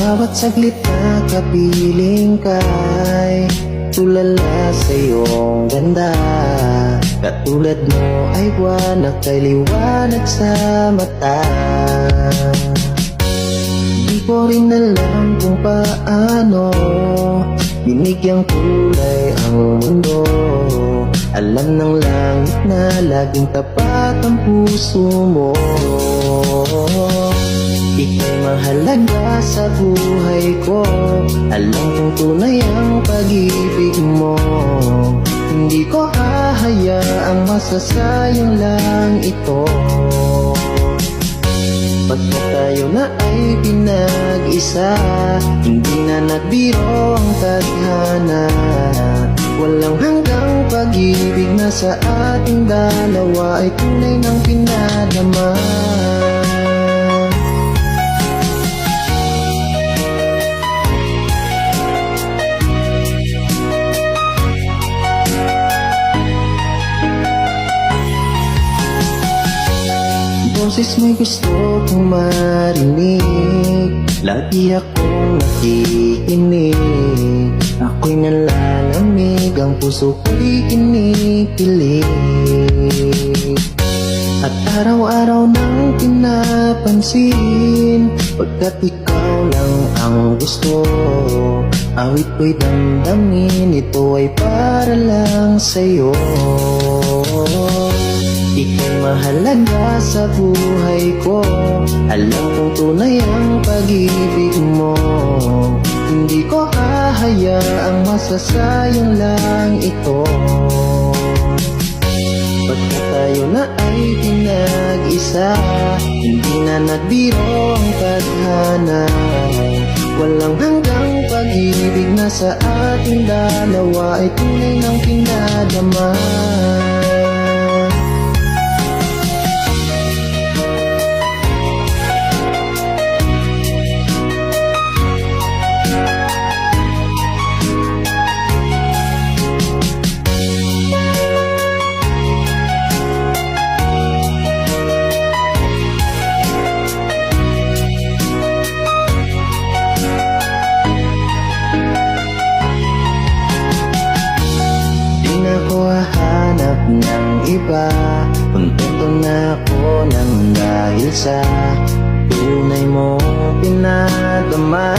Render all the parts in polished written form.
Bawat saglit na kapiling ka'y tulala sa iyong ganda. Katulad mo ay buwan na kay liwanag sa mata. Di ko rin alam kung paano binigyang kulay ang mundo. Alam ng langit na laging tapat ang puso mo. Ika'y mahalaga sa buhay ko. Alam kong tunay ang pag-ibig mo. Hindi ko hahayaang masasayang lang ito. Pagkat tayo na ay pinag-isa, hindi na nagbiro ang tadhana. Walang hanggang pag-ibig na sa ating dalawa ay tunay ng pinadama. Boses mo'y gusto kong marinig, lagi akong nakikinig. Ako'y nalalamig, ang puso ko'y kinikilig. At araw-araw nang pinapansin, pagkat ikaw lang ang gusto. Awit ko'y damdamin, ito ay para lang sa'yo. Ika'y mahalaga sa buhay ko. Alam kong tunay ang pag-ibig mo. Hindi ko hahayaang masasayang lang ito. Pagkat tayo na ay pinag-isa, hindi na nagbiro ang tadhana. Walang hanggang pag-ibig na sa ating dalawa ay tunay ng pinadama. Hanap ng iba, kontento na ako nang dahil sa tunay mo pinadama.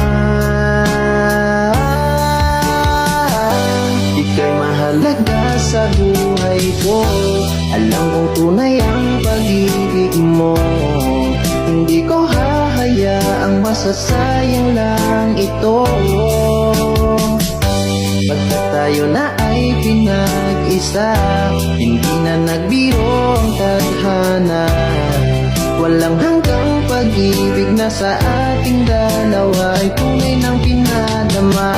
Ika'y mahalaga sa buhay ko. Alam kong tunay ang pag-ibig mo. Hindi ko hahayaang masasayang lang ito. Pagkat tayo na ay pinag-isa, hindi na nagbiro ang tadhana. Walang hanggang pag-ibig na sa ating dalawa ay tunay ng pinadama.